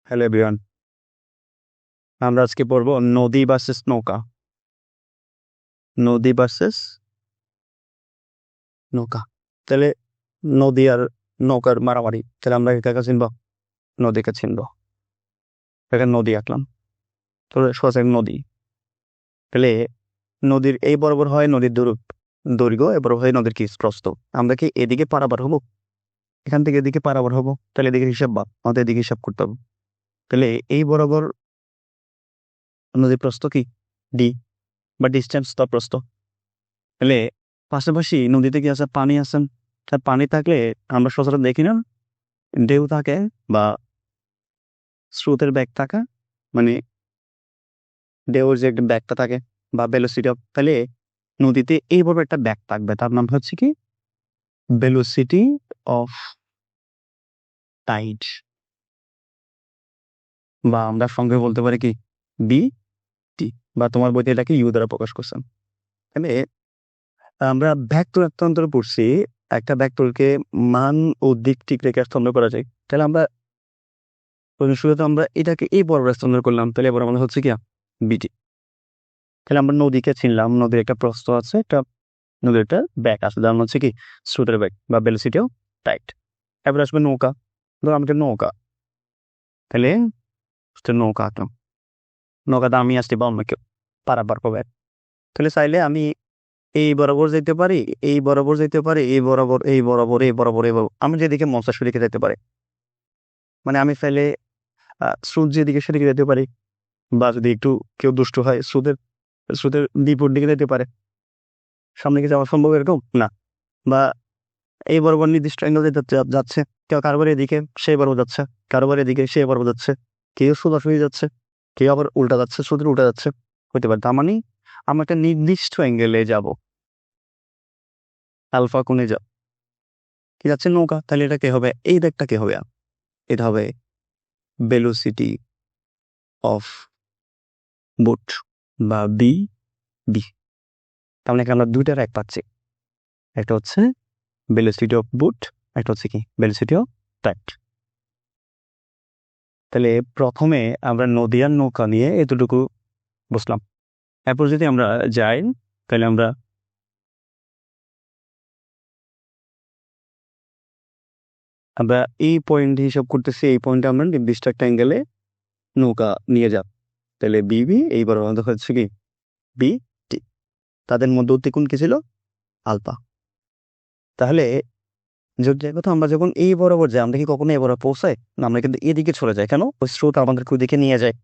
Hello everyone, আমরা আজকে পড়বো নদী ভার্সেস নৌকা। নদী ভার্সেস নৌকা। তাহলে নদী আর নৌকার মারামারি, তাহলে আমরা কাকে চিনব? নদীকে চিনব। এখানে নদী আঁকলাম, তাহলে সোজা নদী। তাহলে নদীর এই বরাবর হয় নদীর দৈর্ঘ্য, এবার হয় নদীর কি প্রস্থ। আমরা কি এদিকে পারাবার হবো? এখান থেকে এদিকে পারাবার হবো, তাহলে এদিকে হিসাব বা আমাদের এদিকে হিসাব করতে হবে। তাহলে এই বরাবর নদীর প্রস্থ কি ডি, বা ডিস্টেন্স বা প্রস্থ। তাহলে পাশাপাশি নদীতে কি আছে? পানি আছে। আর পানি থাকলে আমরা সচরাচর দেখি না ঢেউ থাকে বা স্রোতের ব্যাগ থাকা, মানে ঢেউর যে একটা ব্যাগটা থাকে বা ভেলোসিটি অফ, তাহলে নদীতে এইভাবে একটা ব্যাগ থাকবে, তার নাম হচ্ছে কি ভেলোসিটি অফ টাইড, বা আমরা সঙ্গে বলতে পারি কি বি টি, বা তোমার বইতে এটাকে ইউ দ্বারা প্রকাশ করছেন। তাহলে আমরা ভেক্টর স্থানান্তর পড়ছি, একটা ভেক্টরকে মান ও দিক ঠিক রেখে স্থানান্তর করা যায়। তাহলে আমরা শুরুতে আমরা এটাকে এই বরাবর স্থানান্তর করলাম, তাহলে এবার আমাদের হচ্ছে কি বিটি। তাহলে আমরা নদীকে চিনলাম, নদীর একটা প্রস্থ আছে, একটা নদীর একটা ব্যাগ আছে, যার হচ্ছে কি স্রোতের ব্যাগ বা ভেলোসিটিও টাইট। এবার আসবে নৌকা। ধর আমাদের নৌকা, তাহলে নৌকা আঁকলাম। নৌকাতে আমি আসছি বা অন্য কেউ পারাবার পাবে। তাহলে চাইলে আমি এই বরাবর যেতে পারি, এই বরাবর যেতে পারি, এই বরাবর, এই বরাবর, এই বরাবর, এই বরাবর, আমি যেদিকে মনসা সেদিকে যেতে পারি। মানে আমি চাইলে স্রোত যেদিকে সেদিকে যেতে পারি, বা যদি একটু কেউ দুষ্ট হয় স্রোতের স্রোতের বিপরীত দিকে যেতে পারে। সামনে কি যাওয়া সম্ভব এরকম না। বা এই বরাবর নির্দিষ্ট অ্যাঙ্গেল যাচ্ছে, কেউ কারোবার এদিকে সে বরাবর যাচ্ছে, কারোবার এদিকে সে বরাবর যাচ্ছে, কেউ সোজাসুজি যাচ্ছে, কেউ আবার উল্টা যাচ্ছে, স্রোতের উল্টা যাচ্ছে, হতে পারে। তার মানে আমরা একটা নির্দিষ্ট অ্যাঙ্গেলে যাব, আলফা কোণে যাব, কি যাচ্ছে নৌকা। তাহলে এটা কে হবে? এই দিকটা কে হবে? এটা হবে ভেলোসিটি অফ বোট, বা বি বি। তার মানে আমরা দুইটার এক পাচ্ছি, একটা হচ্ছে ভেলোসিটি অফ বুট, একটা হচ্ছে কি ভেলোসিটি অফ টাইট। তাহলে প্রথমে আমরা নদী আর নৌকা নিয়ে এতটুকু বুঝলাম। এরপর যদি আমরা যাই, তাহলে আমরা এই পয়েন্ট হিসাব করতেছি, এই পয়েন্টে আমরা নির্দিষ্ট একটা অ্যাঙ্গেলে নৌকা নিয়ে যাব। তাহলে বিবি এইবার আমাদের হচ্ছে কি বি টি, তাদের মধ্যে অতিকোণ কি ছিল? আলফা। তাহলে যদি কথা আমরা যখন এই বরাবর যাই, আমরা কি কখনো এ বরাবর পৌঁছাই না? আমরা কিন্তু এদিকে চলে যাই। কেন? ওই স্রোত আমাদেরকে ওইদিকে নিয়ে যায়।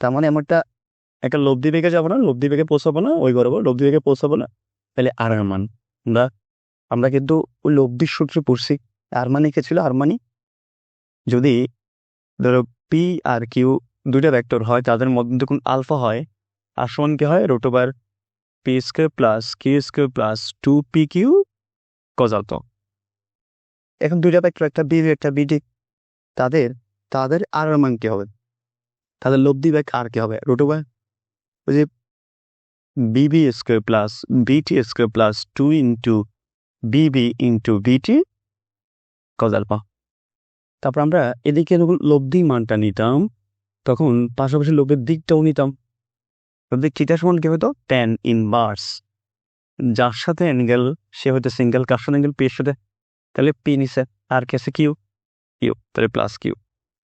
তার মানে আমরা একটা লব্ধি বেগে যাবো না, লব্ধি বেগে পৌঁছাবো না, ওই বরাবর লব্ধি বেগে পৌঁছাবো না। তাহলে আর এর মান আমরা আমরা কিন্তু ওই লব্ধির সূত্রে পড়ছি। আর মানে কে ছিল? আর মানে যদি ধরো পি আর কিউ দুইটা ভেক্টর হয়, তাদের মধ্যে যখন আলফা হয়, আর সমান কি হয়? Root over p square plus q square plus 2pq cos alpha. এখন দুইটা ভেক্টর, একটা বি একটা বিডি, তাদের তাদের আর এর মান কি হবে? তাদের লব্ধি বেগ আর কি হবে? রুট ওভার ওই যে বিবি স্কোয়ার প্লাস বিটি square plus 2 into BB into বিটি কজ আলফা। তারপর আমরা এদিকে যখন লব্ধি মানটা নিতাম, তখন পাশাপাশি লব্ধির দিকটাও নিতাম। লব্ধির থিটা সমান কি হতো? ট্যান ইনভার্স, যার সাথে অ্যাঙ্গেল সে হয়তো সিঙ্গেল, কার সাথে অ্যাঙ্গেল? পি এর সাথে। তাহলে পি নিছে, আর কে আছে? কিউ। কিউ তাহলে প্লাস কিউ।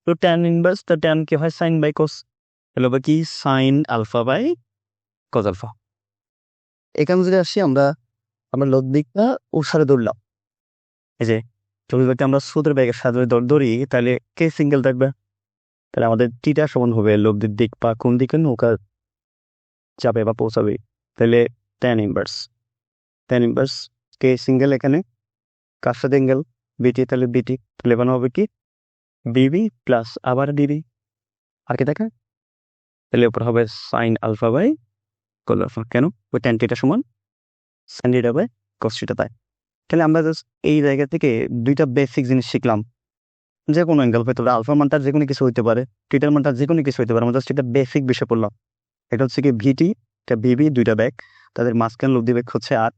তো ট্যান ইনভার্স, তো ট্যান কি হয়? Sine by cos. তাহলে হবে কি sine alpha by cos alpha. এখানে যদি আসি, আমরা আমরা লব্ধিকটা ওর সাথে ধরলাম। এই যে যদি আমরা স্রোতের ব্যাগের সাথে ধরি, তাহলে কে সিঙ্গেল থাকবে? তাহলে আমাদের টিটা সমান হবে লব্ধির দিক বা কোন দিকে নৌকা যাবে বা পৌঁছাবে। তাহলে ট্যান ইনভার্স, ট্যান ইনভার্স কে সিঙ্গেল এখানে, কার সাথে অ্যাঙ্গেল? বিটি, তাহলে বিটি। তাহলে এবার হবে কি বিবি প্লাস আবার বিবি, আর কি থাকে? তাহলে উপর হবে sine alpha by cos alpha. কেন? ওই ট্যান টিটা সমান সাইন টিটা বাই কস টিটা তাই। তাহলে আমরা জাস্ট এই জায়গা থেকে দুইটা বেসিক জিনিস শিখলাম। যে কোনো অ্যাঙ্গেল পেতে পারে, আলফা মানটার যে কোনো কিছু হইতে পারে, টিটার মানটার যে কোনো কিছু হইতে পারে। আমরা জাস্ট এটা বেসিক বিষয় পড়লাম। এটা হচ্ছে কি ভিটি, এটা বিবি, দুইটা ব্যাগ, তাদের মাঝখানে লব্ধি বেগ হচ্ছে আর।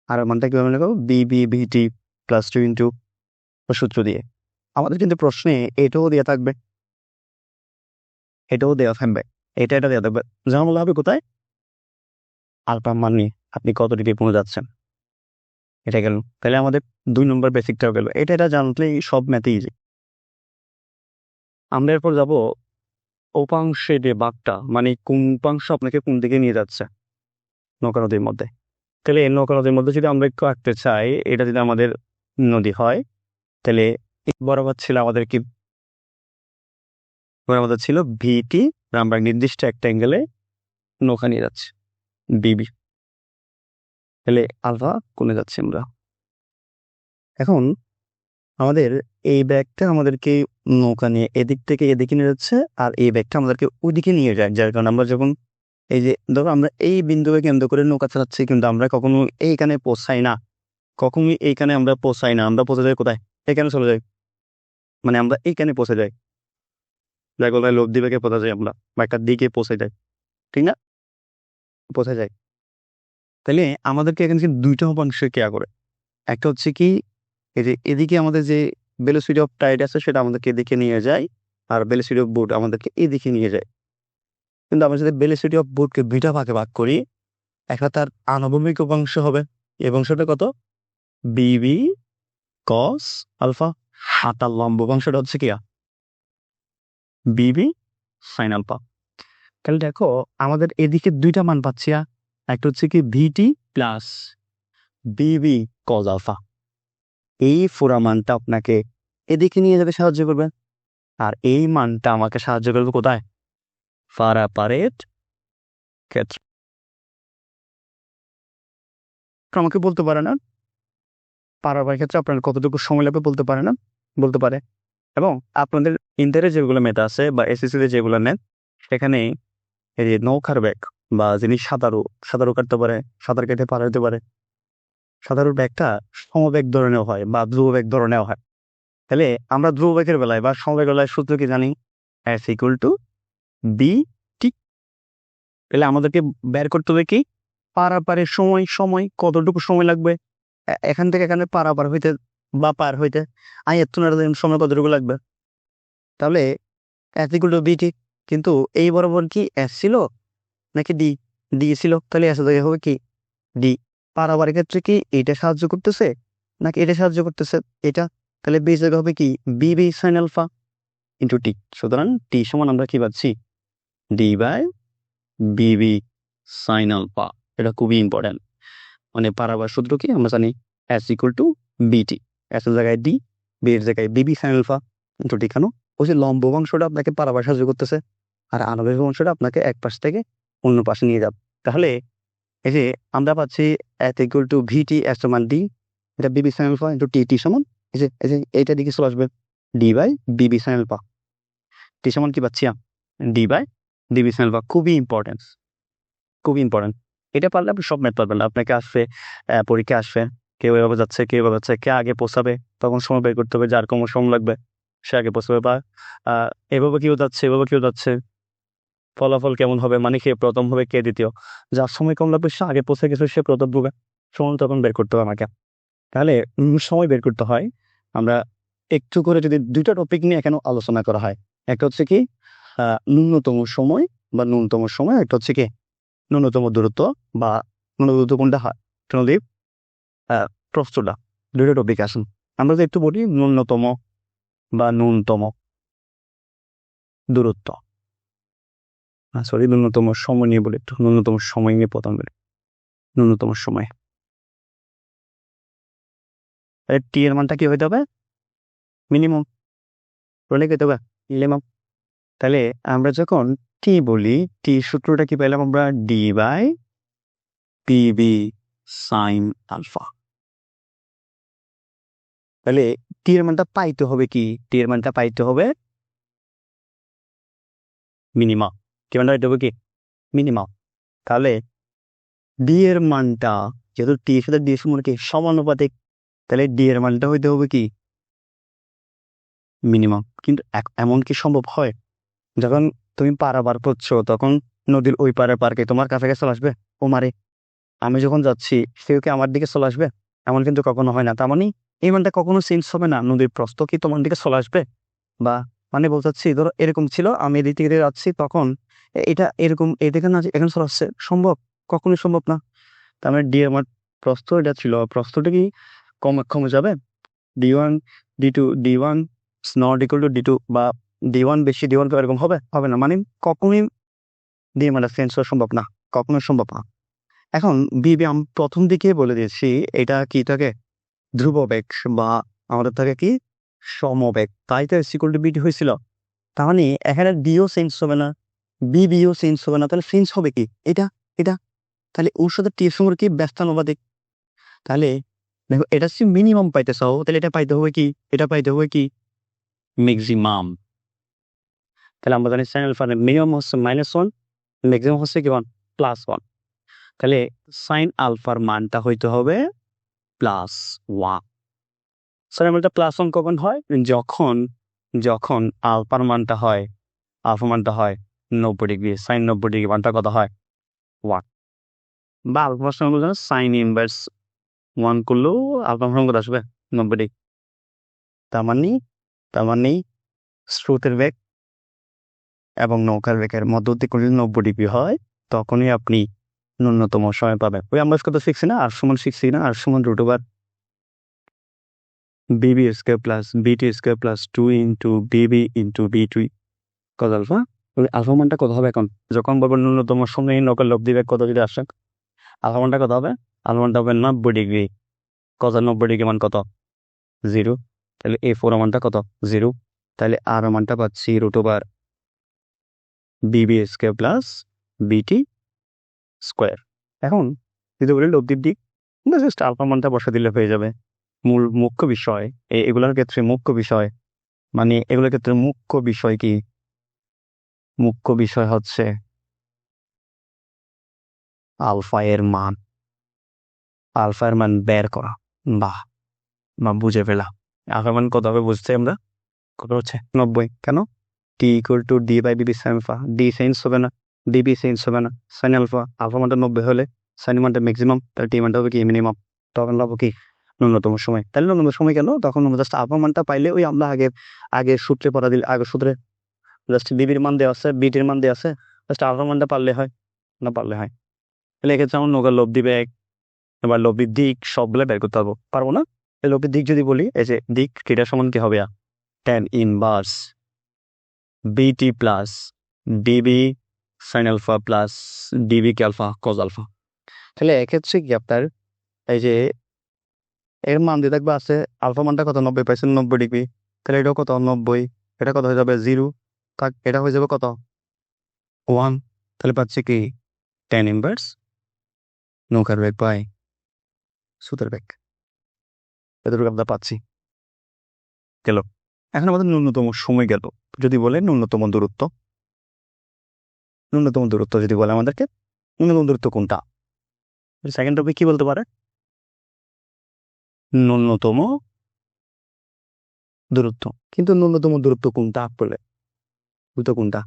আর মানটা কিভাবে লিখবো? বিবি ভিটি প্লাস 2 ইন্টু সূত্র দিয়ে। আমাদের কিন্তু প্রশ্নে এটাও দিয়ে থাকবে। এটাও দেওয়া থাকবে, এটা দেওয়া থাকবে। যেমন বলা হবে কোথায় আলফা মান নিয়ে আপনি কত ডিগ্রি পৌঁছে যাচ্ছেন, এটা গেল। তাহলে আমাদের 2 নম্বর বেসিকটাও গেল। এটা জানলেই সব ম্যাথে ইজি। আমরা এরপর যাব উপাংশে যে বাঘটা, মানে কোন উপাংশ আপনাকে কোন দিকে নিয়ে যাচ্ছে নৌকা নদীর মধ্যে। তাহলে এই নৌকা নদীর মধ্যে যদি আমরা একটু আঁকতে চাই, এটা যদি আমাদের নদী হয়, তাহলে বরাবর ছিল আমাদের কি, বরাবর ছিল ভিটি, আমরা নির্দিষ্ট একটা অ্যাঙ্গেলে নৌকা নিয়ে যাচ্ছি বিবি। তাহলে আলফা কোণে যাচ্ছি আমরা। এখন আমাদের এই ব্যাগটা আমাদেরকে নৌকা নিয়ে এদিক থেকে এদিকে নিয়ে যাচ্ছে, আর এই ব্যাগটা আমাদেরকে ওইদিকে নিয়ে যায়। যার কারণে আমরা যখন এই যে ধরো আমরা এই বিন্দুকে কেন্দ্র করে নৌকা চালাচ্ছি, কিন্তু আমরা কখনো এইখানে পৌঁছাই না, কখনোই এইখানে আমরা পৌঁছাই না। আমরা পৌঁছে যাই কোথায়, এখানে চলে যাই, মানে আমরা এইখানে পৌঁছে যাই, যাই বলা লোভ দিবেকে পৌঁছে যাই আমরা, বা একটা দিকে পৌঁছে যাই, ঠিক না, পৌঁছে যাই। তাহলে আমাদেরকে এখানে দুইটা উপাংশ কেয়া করে। একটা হচ্ছে কি, এই যে এদিকে আমাদের যে ভেলোসিটি অফ টাইড আছে সেটা আমাদেরকে এদিকে নিয়ে যায়, আর ভেলোসিটি অফ বোট আমাদেরকে এদিকে নিয়ে যায়। কিন্তু আমরা যদি ভেলোসিটি অফ বোটকে দুইটা ভাগে ভাগ করি, একটা তার আনুভূমিক উপাংশ হবে, এই অংশটা কত, বিবি কস আলফা, আর তার লম্ব উপাংশটা হচ্ছে কি বিবি সাইন আলফা। তাহলে দেখো আমাদের এদিকে দুইটা মান পাচ্ছি, একটা হচ্ছে কি ভিটি প্লাস বিবি কজ আলফা। এই পুরা মানটা আপনাকে এদিকে নিয়ে যাবে, সাহায্য করবে, আর এই মানটা আমাকে সাহায্য করবে কোথায়, পারাপারের ক্ষেত্রে। আমাকে বলতে পারে না পারাপারের ক্ষেত্রে আপনার কতটুকু সময় লাগবে, বলতে পারে না, বলতে পারে। এবং আপনাদের ইন্টারে যেগুলো মেথ আছে বা এসএসসিতে যেগুলো নেন, সেখানে এই যে নৌকার ব্যাগ বা যিনি সাঁতারু কাটতে পারে, সাঁতার কেটে পার হতে পারে, সাঁতারুর ব্যাগটা সমবেগ ধরনের হয় বা ধ্রুববেগ ধরনের হয়। তাহলে আমরা ধ্রুববেগের বেলায় বা সমবেগের বেলায় সূত্র কি জানি, s equal to v t. তাহলে আমাদেরকে বের করতে হবে কি, পারাপারের সময় কতটুকু সময় লাগবে এখান থেকে এখানে পারাপার হইতে বা পার হইতে, আয়ত্তনের সময় কতটুকু লাগবে। তাহলে s equal to v t, কিন্তু এই বরাবর কি এস ছিল নাকি ডি, ডি ছিল, তাহলে এস জায়গায় হবে কি ডি। পারাবারের ক্ষেত্রে কি এটা সাহায্য করতেছে নাকি এটা সাহায্য করতেছে, এটা, তাহলে বি জায়গা হবে কি বিবি সাইন আলফা ইন্টু টি। সুতরাং টি সমান আমরা কি পাচ্ছি, d by v b sine alpha. এটা খুবই ইম্পর্টেন্ট। মানে পারাবার সূত্র কি আমরা জানি, এস ইকুয়াল টু বিটি, এস এর জায়গায় ডি, বি এর জায়গায় বিবি সাইন আলফা ইন্টু টি। কেন, ওই যে লম্ব অংশটা আপনাকে পারাবার সাহায্য করতেছে, আর আণবিক অংশটা আপনাকে এক পাশ থেকে অন্য পাশে নিয়ে যাবে। তাহলে এই যে আমরা পাচ্ছি s equal to v t s সমান ডি, এটা v b sine alpha into t, t সমান এই যে এইটা দিকে চলে আসবে d by v b sine alpha. T সমান কি পাচ্ছি, d by v b sine alpha. খুবই ইম্পর্টেন্ট, খুবই ইম্পর্টেন্ট। এটা পারলে আপনি সব ম্যাথ পারবেন না। আপনাকে আসবে পরীক্ষা আসবে, কেউ এভাবে যাচ্ছে কেউ এভাবে যাচ্ছে, কে আগে পৌঁছাবে তখন সময় বের করতে হবে, যার কম সময় লাগবে সে আগে পৌঁছাবে, বা এভাবে কেউ যাচ্ছে এভাবে কেউ যাচ্ছে, ফলাফল কেমন হবে, মানে কে প্রথম হবে কে দ্বিতীয়, যার সময় কম লাগবে সে আগে পৌঁছে গেছে সে প্রথম হবে, সময় তখন বের করতে হবে আমাকে। তাহলে সময় বের করতে হয়, আমরা একটু করে যদি দুইটা টপিক নিয়ে এখানে আলোচনা করা হয়, একটা হচ্ছে কি ন্যূনতম সময় বা ন্যূনতম সময়, একটা হচ্ছে কি ন্যূনতম দূরত্ব বা ন্যূনতম দূরত্ব কোনটা হয় নদীর প্রস্থটা। দুইটা টপিক আসুন, আমরা যদি একটু বলি ন্যূনতম বা ন্যূনতম দূরত্ব, সরি ন্যূনতম সময় নিয়ে বলি, একটু ন্যূনতম সময় নিয়ে প্রথম বলি। ন্যূনতম সময় টি এর মানটা কি হইতে হবে, মিনিমাম, বলে কি হতে হবে মিনিমাম। তাহলে আমরা যখন টি বলি, টি সূত্রটা কি পেলাম আমরা, d by v b sine alpha. তাহলে টি এর মানটা পাইতে হবে কি, টি এর মানটা পাইতে হবে মিনিমাম, কি মানটা পাইতে হবে কি মিনিমাম। তাহলে ডি এর মানটা, যেহেতু টি এর সাথে ডি এর সমান কি সমানুপাতিক, তাহলে ডি এর মানটা হইতে হবে কি মিনিমাম। কিন্তু এমন কি সম্ভব হয়, যখন তুমি পারাবার করছো তখন নদীর ওই পারে পার্কে তোমার কাছাকাছি চলে আসবে, ও মারে আমি যখন যাচ্ছি সেও কি আমার দিকে চলে আসবে, এমন কিন্তু কখনো হয় না। তার মানে এই মানটা কখনো চেঞ্জ হবে না, নদীর প্রস্থ কি তোমার দিকে চলে আসবে বা মানে বলতে চাচ্ছি ধরো এরকম ছিল, আমি এদিক থেকে যাচ্ছি, তখন এটা এরকম এদিকে না এখানে চলে আসছে, সম্ভব? কখনোই সম্ভব না। তার মানে ডি আমার প্রস্থ এটা ছিল, প্রস্থটা কি কমে যাবে? D1 D2 D1 not equal to D2 বা D1 বেশি D1 তো এরকম হবে না, মানে কখনোই ডি মানে চেঞ্জ করা সম্ভব না, কখনোই সম্ভব না। এখন বিবি আমি প্রথম দিকে বলে দিয়েছি এটা কি থাকে, ধ্রুব বেগ, বা আমাদের থাকে কি সমবেগ, তাই তো সিকুয়াল টু বিটি হয়েছিল। তার মানে এখানে ডিও চেঞ্জ হবে না, বিবিও চেঞ্জ হবে না, তাহলে চেঞ্জ হবে কি এটা এটা তাহলে ওর সাথে টি এর সঙ্গে কি ব্যস্তানুপাতিক। তাহলে দেখো এটা হচ্ছে মিনিমাম পাইতে চাও, তাহলে এটা পাইতে হবে কি, এটা পাইতে হবে কি ম্যাক্সিমাম। তাহলে আমরা জানি সাইন আলফার মিনিমাম হচ্ছে -1, ম্যাক্সিমাম হচ্ছে কি 1+1। তাহলে সাইন আলফার মানটা হইতে হবে +1। সাইন আলফাটা +1 কখন হয়? যখন যখন আলফার মানটা হয় 90 ডিগ্রি, সাইন 90 ডিগ্রি মানটা কত হয় 1। বা আলফার সঙ্গে বলতে সাইন ইনভার্স 1 করলেও আলফার সঙ্গে কত আসবে 90 ডিগ্রি। তার মানে স্রোতের বেগ এবং নৌকার বেগের মধ্যবর্তী কোণ যদি 90 ডিগ্রি হয়, তখনই আপনি ন্যূনতম সময় পাবেন। ওই আমরা কত শিখছি না, আর সমান শিখছি না, আর সমান √/, বিবি স্কোয়ার প্লাস বিটি square plus 2 into BB into B2 কত আলফা। ওই আলফা মানটা কত হবে এখন, যখন বলবো ন্যূনতম সময় নৌকার লব্ধি বেগ কত যদি আসে, আলফা মানটা কত হবে? আলফা মানটা হবে 90 ডিগ্রি। কত 90 ডিগ্রি মান কত? 0। তাহলে এ ফোর মানটা কত? 0। তাহলে আর মানটা পাচ্ছি √/, বিবি স্কোয়ার প্লাস বিটি স্কোয়ার। এখন যদি বলি লব্ধির দিক, জাস্ট আলফা মানটা বসা দিলে হয়ে যাবে। মুখ্য বিষয় এগুলোর ক্ষেত্রে মুখ্য বিষয়, মানে এগুলোর ক্ষেত্রে মুখ্য বিষয় কি, মুখ্য বিষয় হচ্ছে আলফা এর মান বের করা, বা বুঝে ফেলা। আলফা মান কত হবে বুঝতে আমরা, কত হচ্ছে 90। কেন? T equal to D by v b sine alpha, D change হবে না, ডিবি চেঞ্জ হবে না, সাইন আলফা, আলফা মানটা 90 হলে সাইন মানটা ম্যাক্সিমাম, তাহলে টি মানটা হবে কি মিনিমাম, তখন লাভ কি ন্যূনতম সময়। তাহলে ন্যূনতম সময় কেন, তখন আমরা জাস্ট আলফা মানটা পাইলে ওই আমরা আগে সূত্রে পড়া দিলে, আগে সূত্রে জাস্ট বিবির মান দেওয়া আছে, বিটির মান দেওয়া আছে, জাস্ট আলফা মানটা পারলে হয়, না পারলে হয়। তাহলে এক্ষেত্রে আমার নৌকার লব্ধি বেগ এবার লব্ধির দিক সবগুলো বের করতে পারবো না। এই লব্ধির দিক যদি বলি, এই যে দিক থিটা সমান কি হবে, tan inverse BT plus DB sine alpha plus DB কে আলফা কজ আলফা। তাহলে এক্ষেত্রে কি আপনার এই যে এর মান দিয়ে থাকবে আছে, আলফা মানটা কত 90 পাইছেন, 90 ডিগ্রি, তাহলে এটাও কত 90, এটা কত হয়ে যাবে 0, এটা হয়ে যাবে কত 1। তাহলে পাচ্ছে কি tan ইনভার্স নৌকার বেগ বাই সুতের বেগ, এতটুকু আমরা পাচ্ছি। গেল। এখন আমাদের ন্যূনতম সময় গেল। যদি বলে ন্যূনতম দূরত্ব যদি বলে আমাদেরকে ন্যূনতম দূরত্ব কোনটা, সেকেন্ড টপিক কি বলতে পারে, ন্যূনতম দূরত্ব। কিন্তু ন্যূনতম দূরত্ব কোনটা বলে, দূরত্ব কোনটা,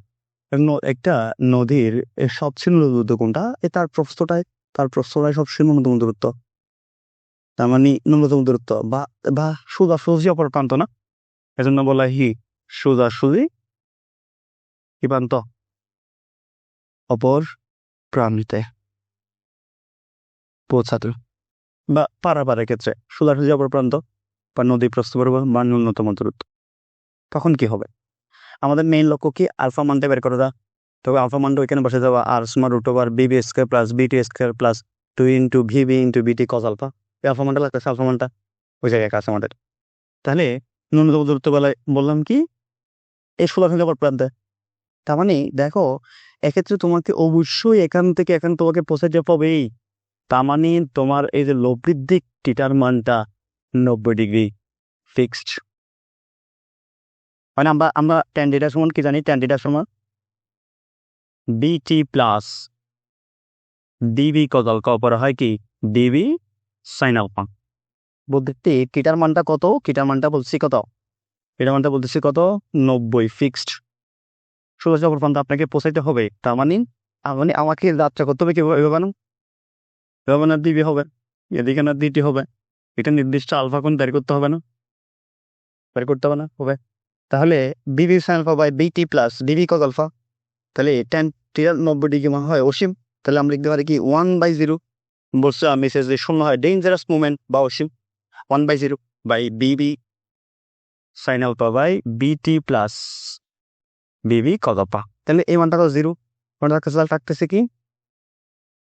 একটা নদীর সবচেয়ে ন্যূনতম দূরত্ব কোনটা, তার প্রস্থটাই সবচেয়ে ন্যূনতম দূরত্ব। তার মানে ন্যূনতম দূরত্ব বা সোজাসুজি অপর প্রান্ত না, এজন্য বলা হি সোজাসুজি কি প্রান্ত, অপর প্রান্তে পৌঁছাতে, বা পারাপারের ক্ষেত্রে সোজাসুজি অপর প্রান্ত বা নদী প্রস্থ বরাবর বা ন্যূনতম দূরত্ব। তখন কি হবে, আমাদের মেইন লক্ষ্য কি আলফা মানটা বের করে দেওয়া। তবে আলফা মানটা ওইখানে বসে যাওয়া, আর √/, বিবি স্কোয়ার প্লাস বিটি square plus 2 into VB into বিটি কজ আলফা। এই আলফা মানটা লাগতেছে, আলফা মানটা ওই জায়গায় কাছে আমাদের। তাহলে ন্যূনতম দূরত্ব বেলায় বললাম কি এই সোজাসুজি অপর প্রান্তে। তার মানে দেখো এক্ষেত্রে তোমাকে অবশ্যই এখান থেকে তোমাকে পৌঁছাতে হবেই। তার মানে তোমার এই যে লব্ধির দিক থিটার মানটা 90 ডিগ্রি ফিক্সড। মানে আমরা tan থিটা সমান কি জানি, tan থিটা সমান বিটি প্লাস ডিবি কজ আলফা করা হয় কি ডিবি সাইন আলফা। বলতে থিটার মানটা কত, থিটার মানটা বলছি কত, থিটার মানটা বলতেছি কত 90 ফিক্সড। সোজা অপর প্রান্তে আপনাকে পৌঁছাইতে হবে। তার মানে আমাকে যাত্রা করতে হবে কিভাবে, এভাবে না ডিবি হবে, এদিকে না ডিটি হবে, এটা নির্দিষ্ট আলফা কোণ বের করতে হবে না, হবে। তাহলে বিবি সাইন আলফা বাই বিটি প্লাস ডিবি কজ আলফা, তাহলে টেন টিয়ার 90 ডিগ্রি মান হয় অসীম, তাহলে আমরা লিখতে পারি কি 1/0 বলছে মেসেজ যে শূন্য হয় ডেঞ্জারাস মুভমেন্ট বা অসীম 1/0 by v b sine alpha by বিটি প্লাস বিবি কজ আলফা, তাহলে এই মানটা তো 0, মানটা রেজাল্ট থাকতেছে কি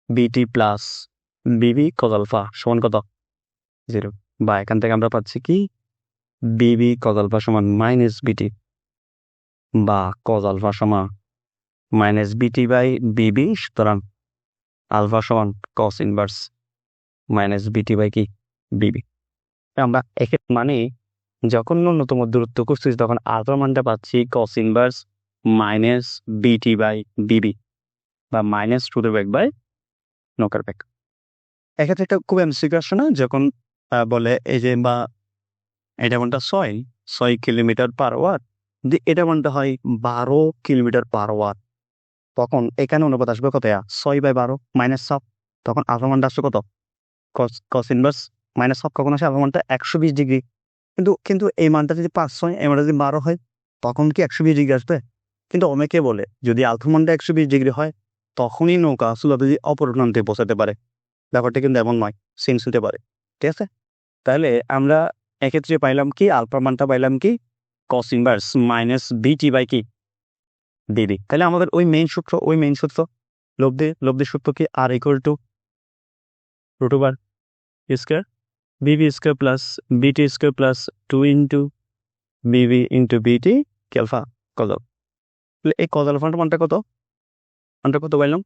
বিটি প্লাস বিবি কজ আলফা সমান কত 0, বা এখান থেকে আমরা পাচ্ছি কি বিবি কজ আলফা সমান মাইনাস বিটি বা কজ আলফা সমান মাইনাস বিটি বাই বিবি, সুতরাং আলফা সমান কস ইনভার্স মাইনাস বিটি বাই কি বিবি। আমরা এক্ষেত্রে মানে যখন ন্যূনতম দূরত্ব করছি তখন আলফা মানটা পাচ্ছি cos inverse minus BT by BB বা minus two the back by নকার ব্যাক। এক্ষেত্রে একটা খুব এমসিকিউ আসে না, যখন বলে এই যে বা এটা মানটা 6 কিলোমিটার পার আওয়ার, যদি এটা মানটা হয় 12 কিলোমিটার পার আওয়ার, তখন এখানে অনুপাত আসবে কত 6/12 মাইনাস হাফ, তখন আলফা মানটা আসছে কত কস ইনভার্স মাইনাস হাফ, কখন আসে আলফা মানটা 120 ডিগ্রি। কিন্তু এই মানটা যদি 5 হয়, এই মানটা যদি 12 হয়, তখন কি 120 ডিগ্রি আসবে? কিন্তু অনেকে বলে যদি আলফা মানটা 120 ডিগ্রি হয় তখনই নৌকা আসলে অপর প্রান্তে পৌঁছাতে পারে, ব্যাপারটা কিন্তু এমন নয়, চেঞ্জ হতে পারে। ঠিক আছে, তাহলে আমরা এক্ষেত্রে পাইলাম কি আলফা মানটা পাইলাম কি কস ইনভার্স মাইনাস বিটি বাই কি বিবি। তাহলে আমাদের ওই মেইন সূত্র লব্ধি সূত্র কি R equal to root over square BB square plus BT square plus 2 into BB into BT কি আলফা কজ আলফা। তাহলে এই কজ আলফার মানটা কত পাইলাম?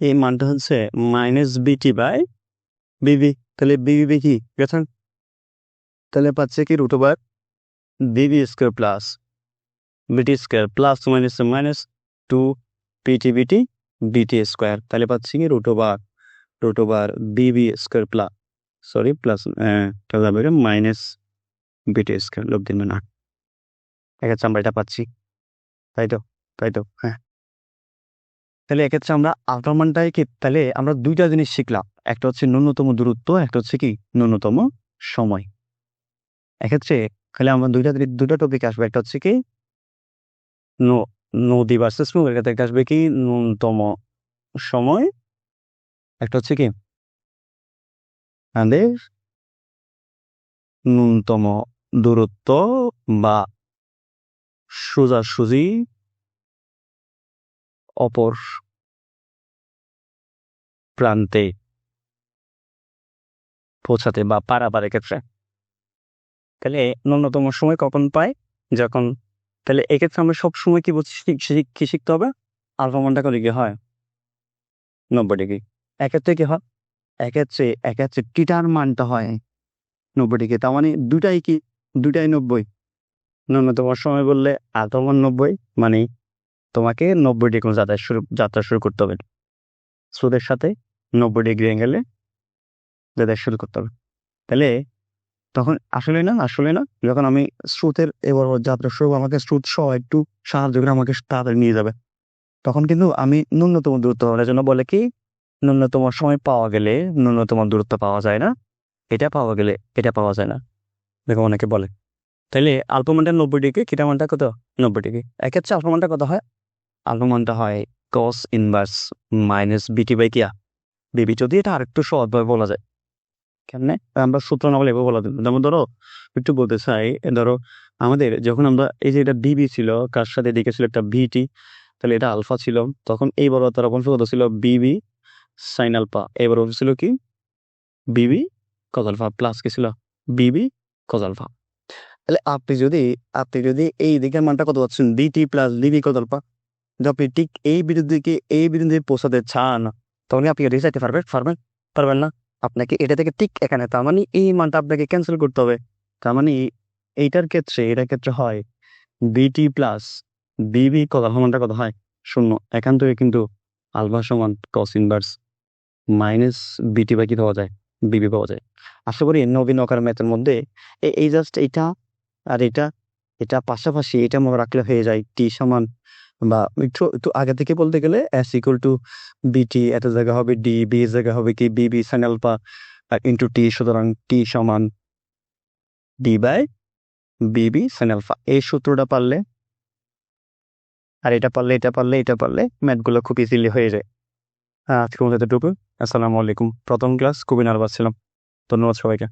এই মানটা হচ্ছে মাইনাস বিটি বাই বিবি, তাহলে বিবি কি গেছেন, তাহলে পাচ্ছে কি রুট ওভার বিবি square plus BT square plus minus 2 বিটি বিটি স্কয়ার, তাহলে পাচ্ছি কি রুট ওভার বিবি স্কয়ার প্লাস মাইনাস বিটি স্কয়ার লোক দিন না, এক্ষেত্রে আমরা এটা পাচ্ছি, তাই তো হ্যাঁ। তাহলে এক্ষেত্রে আমরা আলফা মানটাই কি, তাহলে আমরা দুইটা জিনিস শিখলাম, একটা হচ্ছে ন্যূনতম দূরত্ব, একটা হচ্ছে কি ন্যূনতম সময়। এক্ষেত্রে খালি আমরা দুইটা টপিক আসবে, একটা হচ্ছে কি নদী ভার্সেস নৌ, এর ক্ষেত্রে আসবে কি ন্যূনতম সময়, একটা হচ্ছে কি আমাদের ন্যূনতম দূরত্ব বা সোজাসুজি অপর প্রান্তে পৌঁছাতে বা পারাপারের ক্ষেত্রে। তাহলে ন্যূনতম সময় কখন পায়, যখন, তাহলে এক্ষেত্রে আমরা সবসময় কি বলছি কি শিখতে হবে, আলফা মানটা কত ডিগ্রি হয় 90 ডিগ্রি, এক্ষেত্রে কি হয় এক্ষেত্রে টিটার মানটা হয় 90 ডিগ্রি, তার মানে দুটাই 90। ন্যূনতম সময় বললে আলফা মান 90, মানে তোমাকে 90 ডিগ্রি যাত্রা শুরু করতে হবে, স্রোতের সাথে 90 ডিগ্রি অ্যাঙ্গেলে যাত্রা শুরু করতে হবে। তাহলে তখন আসলে না যখন আমি স্রোতের এবার যাত্রা শুরু, আমাকে স্রোত সহ একটু সাহায্য করে আমাকে তাড়াতাড়ি নিয়ে যাবে, তখন কিন্তু আমি ন্যূনতম দূরত্ব হওয়ার জন্য বলে কি ন্যূনতম সময় পাওয়া গেলে ন্যূনতম দূরত্ব পাওয়া যায় না, এটা পাওয়া গেলে এটা পাওয়া যায় না, দেখো অনেকে বলে। তাহলে আলফা মানটা 90 ডিগ্রি, কিটা মানটা কত 90 ডিগ্রি, এক্ষেত্রে আলফা মানটা কত হয়, আলফা মানটা হয় কস ইনভার্স মাইনাস বিটি বাই কিয়া বিবি। যদি এটা আরেকটু সহজভাবে বলা যায়, কেমনে আমরা সূত্র না বলে এভাবে বলা দিন, যেমন ধরো একটু বলতে চাই, ধরো আমাদের যখন আমরা এই যে এটা বিবি ছিল, কার সাথে দিকে ছিল একটা বিটি, তাহলে এটা আলফা ছিল, তখন এই বড় তার অংশ কত ছিল বিবি সাইন আলফা, এবার ছিল কি বিবি কজ আলফা প্লাস কি ছিল বিবি কজ আলফা। তাহলে আপনি যদি এই দিকের মানটা কত পাচ্ছেন বিটি প্লাস বিবি কজ আলফা, যদি আপনি ঠিক এই বিরুদ্ধে পৌঁছাতে চান, তখন আপনি এটা চাইতে পারবেন না, আপনাকে এটা থেকে ঠিক এখানে, তার মানে এই মানটা আপনাকে ক্যান্সেল করতে হবে, তার মানে এটার ক্ষেত্রে হয় বিটি প্লাস বিবি কজ আলফা মানটা কত হয় 0, এখান থেকে কিন্তু আলফা সমান কস ইনভার্স মাইনাস বিটি বাই কি পাওয়া যায় বিবি পাওয়া যায়। আশা করি নবীন আকার ম্যাথের মধ্যে এই জাস্ট এটা আর এটা পাশাপাশি এটা মনে রাখলে হয়ে যায় টি সমান, বা একটু আগে থেকে বলতে গেলে এস ইকুয়াল টু বিটি, এত জায়গা হবে ডি, বি এর জায়গা হবে কি বিবি সাইন আলফা ইন্টু টি, সুতরাং টি সমান D by v b sine alpha. এই সূত্রটা পারলে আর এটা পারলে ম্যাথগুলো খুব ইজিলি হয়ে যায়। আজকের মতো এতটুকু। আসসালামু আলাইকুম। প্রথম ক্লাস খুবই নার্ভাস ছিলাম। ধন্যবাদ সবাইকে।